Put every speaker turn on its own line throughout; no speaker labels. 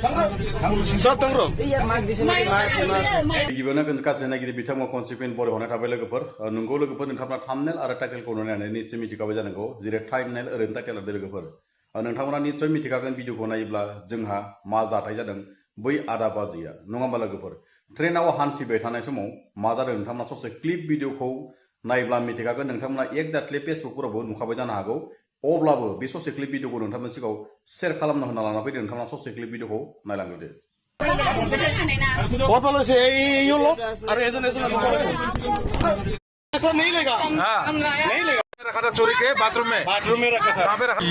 Satangro.
गिबियावनो गासै नायगिरि बिथांमोन कनसिकुवेन्ट बर' हरनाय थाबाय लोगोफोर नोंगौ लोगोफोर नोंथांमोना थाम्बनेल आरो टाइटेलखौ नुनानै निश्चय मिथिखाबाय जानांगौ जेरै थाम्बनेल ओरैनो टाइटेल आरो लोगोफोर नोंथांमोना निश्चय मिथिखागोन भिडिअखौ नायोब्ला जोंहा मा जाथाय जादों बै आदा बाजैया नङा होमबा लोगोफोर ट्रेनाव हान्थिबाय थानाय समाव मा जादों नोंथांमोना ससे क्लिप भिडिअखौ नायब्ला मिथिखागोन नोंथांमोना एक्जाक्टलि फेसबुकफोरावबो नुखाबाय जानो हागौ अब्लाबो बे ससे क्लिप भिडिअखौ नोंथांमोननि सिगाङाव शेयार खालामना होना लाना फैदो नोंथांमोना ससे क्लिप भिडिअखौ नायलांदो
बहुत वाला से ये लो अरे ऐसा ऐसा नहीं लेगा नहीं लेगा
रखा था चोरी के बाथरूम में
रखा था
कहाँ पे रखा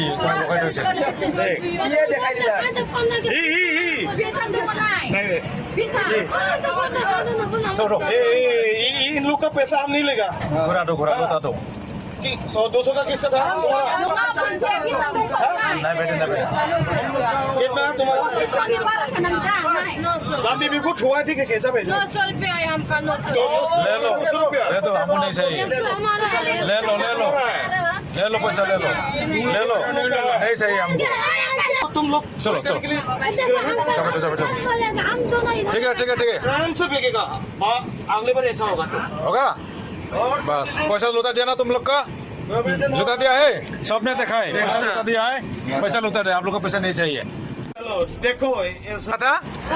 ये दिखाई दिला इन लोग का पैसा हम नहीं लेगा
घुरा दो बता दो
200 का किसका था
नहीं बेटे
कितना तुम्हारा सामने भी कुछ हुआ ठीक है कैसा भेजा
900 रुपया है हमका 900
ले लो
200 रुपया
ले दो हमको नहीं चाहिए ले लो पैसा ले लो नहीं चाहिए हमको
तुम लोग
चलो ठीक है
ट्रेन से फेंकेगा अगले बार ऐसा होगा
होगा बस पैसा लूटा दिया ना तुम लोग का लूटा दिया है सबने देखा है पैसा लूटा दिया है पैसा लूटा दिया आप लोग का पैसा नहीं चाहिए
चलो देखो ऐसा
था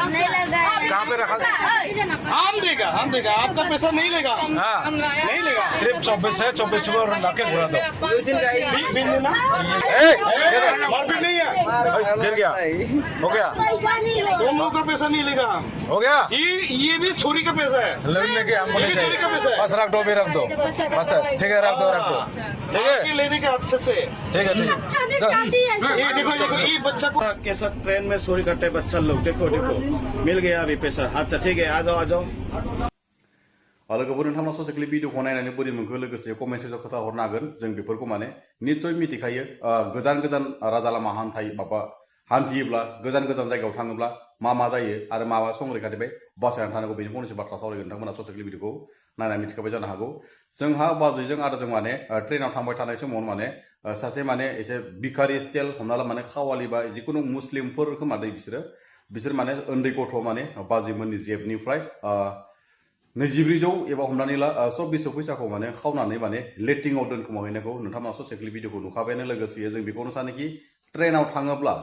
नहीं लगा
कहाँ पे रखा
हम देगा आपका पैसा नहीं लेगा
हाँ
नहीं लेगा
सिर्फ 24 है 24 को लाके घुरा दो
बिल लेना मारपीट नहीं है
गिर गया हो गया
तुम लोग का पैसा नहीं लेगा
हो गया
ये भी चोरी का पैसा है
लेने के हमको नहीं
चोरी का पैसा
चाहिए
है
बस रख दो भी रख दो अच्छा ठीक है रख दो ठीक है
आपके लेने के अच्छे से
ठीक है
ये देखो ये बच्चा को कैसा ट्रेन में चोरी करते हैं बच्चा लोग देखो मिल गया अभी पैसा अच्छा ठीक है आ जाओ
लोगोफोर नोंथांमोना ससे क्लिप भिडिअखौ नायनानै बोरै मोनखो लोगोसे कमेन्ट सेक्सनाव खोथा हरनो हागोन जों बेफोरखौ माने निश्चय मिथिखायो गोजान राजा लामा हान्थियोब्ला गोजान जायगायाव थाङोब्ला मा जायो आरो मा संरैखाथि बे बासायनानै थानांगौ बेनि फंनैसो बाथ्रा सावरायगोन नोंथांमोना ससे क्लिप भिडिअखौ नायनानै मिथिखाबाय जानो हागौ जोंहा बाजैजों आरो जों माने ट्रेनाव थांबाय थानाय समाव माने सासे माने एसे भिखारि स्टाइल हमना ला माने खावालि बा जिखुनु मुस्लिमफोर खोमा दै बिसोर माने उन्दै गथ' माने बाजैमोननि जेबनिफ्राय 2400 एबा हमनानै ला 2400 फैसाखौ माने खावनानै माने लेटिंआव दोनखोमाहैनायखौ नोंथांमोना ससे क्लिप भिडिअखौ नुखाबायानो लोगोसे जों बेखौनो सानोखि ट्रेनाव थाङोब्ला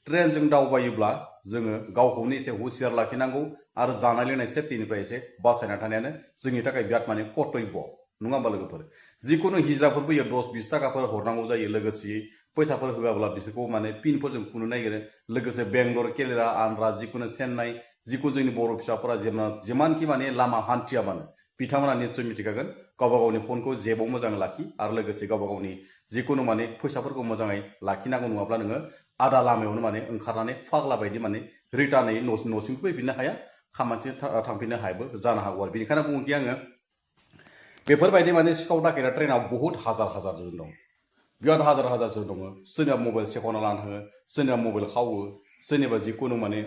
ट्रेनजों दावबायोब्ला जोङो गावखौनो एसे हुसियार लाखिनांगौ आरो जानाय लोंनाय सेफ्टिनिफ्राय एसे बासायना थानायानो जोंनि थाखाय बिराद माने कर्तब्य नङा होमबा लोगोफोर जिखुनु हिजराफोर फैयो 10-20 थाखाफोर हरनांगौ जायो लोगोसे फैसाफोर होआब्ला बिसोरखौ माने पिनफोरजों खुनो नागिरो लोगोसे बेंगलर केरेला आन्ध्रा जिखुनु चेन्नाइ जिखुनु जोंनि बर' फिसाफोरा जिमानखि माने लामा हान्थिया मानो बिथांमोना निश्चय मिथिखागोन गावबा गावनि फनखौ जेबाव मोजाङै लाखि आरो लोगोसे गावबा गावनि जिखुनु माने फैसाफोरखौ मोजाङै लाखिनांगौ नङाब्ला नोङो आदा लामायावनो माने ओंखारनानै फाग्ला बायदि माने रिटार्नै न'सिम फैफिननो हाया खामानिसिम थांफिननो हायाबो जानो हागौ आरो बेनिखायनो बुङोखि आङो बेफोरबायदि माने सिखाव दाखेटा ट्रेनाव बहुत हाजार जन दं बिराद हाजार जन दङ सोरनिबा मबाइल सेखना लानो थाङो सोरनिबा मबाइल खावो सोरनिबा जिखुनु माने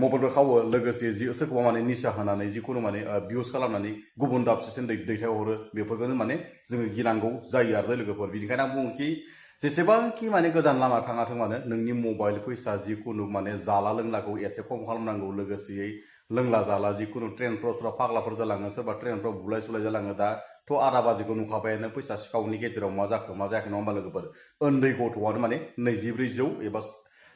मबाइलफोर खावो लोगोसे सोरखौबा माने निसा होनानै जिखुनु माने बिउस खालामनानै गुबुन दाबसेसिम दैथायहरो बेफोरखौनो माने जोङो गिनांगौ जायो आरो लोगोफोर बेनिखायनो आं बुङोखि जेसेबांखि माने गोजान लामा थाङाथों मानो नोंनि मबाइल फैसा जिखुनु माने जाला लोंलाखौ एसे खम खालामनांगौ लोगोसेयै लोंला जाला जिखुनु ट्रेनफ्राव फाग्लाफोर जालाङो सोरबा ट्रेनफ्राव बुलाय सुलाय जालाङो दाथ' आदा बाजिखौ नुखाबायानो फैसा सिखावनि गेजेराव मा जाखो मा जायाखै नङा होमबा लोगोफोर उन्दै गथ'आनो माने 2400 एबा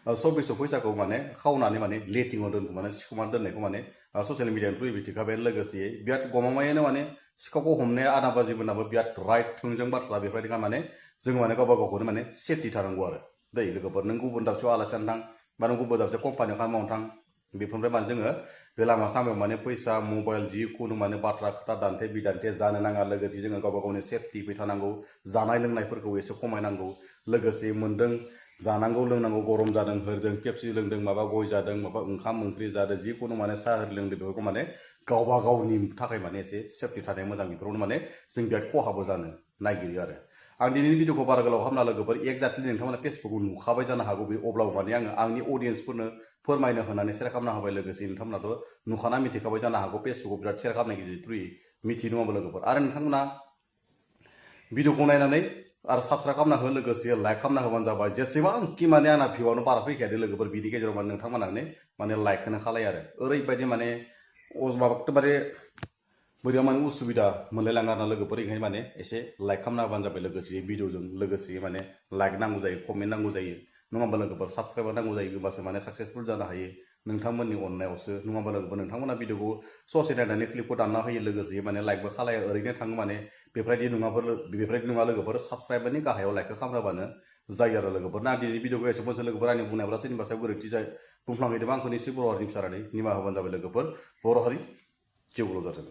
2400 फैसाखौ माने खावनानै माने लेटिंआव दोनखोमानानै सिखुमानानै दोननायखौ माने ससियेल मिडियानिफ्राय मिथिखाबाय लोगोसे बिराद गमामायैनो माने सिखावखौ हमनाया आदा बाजिमोनाबो बिराद राइट थोंजों बाथ्रा बेफोरबायदि माने जों माने गावबा गावखौनो माने सेफटि थानांगौ आरो दै लोगोफोर नों गुबुन दाबसेयाव आलासियानो थां बा नों गुबुन दाबसे कम्पानियाव खामानि मावनो थां बेफोरनिफ्राय माने जोङो बे लामा सामायाव माने फैसा मबाइल जिखुनु माने बाथ्रा खोथा दान्थे बिदान्थे जानो नाङा लोगोसे जोङो गावबा गावनि सेफटि थानांगौ जानाय लोंनायफोरखौ एसे खमायनांगौ लोगोसे मोन्दों जानांगौ लोंनांगौ गरम जादों होरदों पेप्सि लोंदों माबा गय जादों माबा ओंखाम ओंख्रि जादों जिखुनु माने साहा लोंदों बेफोरखौ माने गावबा गावनि थाखाय माने एसे सेफटि थानाया मोजां बेफोरावनो माने जों बिराद खहाबो जानो नागिरो आरो आं दिनैनि भिडिअखौ बारा गोलाव खालामना लोगोफोर एक्जाक्टलि नोंथांमोना फेसबुकआव नुखाबाय जानो हागौ बे अब्लाबो माने आङो आंनि अडियेन्सफोरनो फोरमायनो होनानै शेयार खालामना होबाय लोगोसे नोंथांमोनाथ' नुखाना मिथिखाबाय जानो हागौ फेसबुकआव बिराद शेयार खालामनायनि थ्रुयै मिथियो नङा होमबा लोगोफोर आरो नोंथांमोना भिडिअखौ नायनानै आरो साबस्क्राइब खालामना हो लोगोसे लाइक खालामना होबानो जाबाय जेसेबांखि माने आंना भिउआनो बारा फैखायादे लोगोफोर बिनि गेजेराव माने नोंथांमोनानो माने लाइकखौनो खालाय आरो ओरैबायदि माने एकदबारे बोरैबा माने उसुबिदा मोनलायलाङो आरोना लोगोफोर ओंखायनो माने एसे लाइक खालामना होबानो जाबाय लोगोसे भिडिअजों लोगोसे माने लाइक नांगौ जायो कमेन्ट नांगौ जायो नङा होमबा लोगोफोर साबस्क्राइबार नांगौ जायो होमबासो माने साक्सेसफुल जानो हायो नोंथांमोननि अननायावसो नङा होमबा लोगोफोर नोंथांमोना भिडिअखौ ससे नायनानै क्लिपखौ दानना होयो लोगोसे माने लाइकबो खालाया ओरैनो थाङो माने बेफोरबायदि नङा लोगोफोर साबस्क्राइबारनि गाहायाव लाइकखौ खालामनाबानो जायो आरो लोगोफोर ना दिनै भिडिअखौ एसे मोजां लोगोफोर आंनि बुंनायब्ला सोरनिबा सायाव गोरोन्थि जायो बुंफ्लांहैदोंबा आंखौ निश्चय बर' हारिनि फिसारानै निमाहा होबानो जाबाय लोगोफोर बर' हारि जिउल' जाथों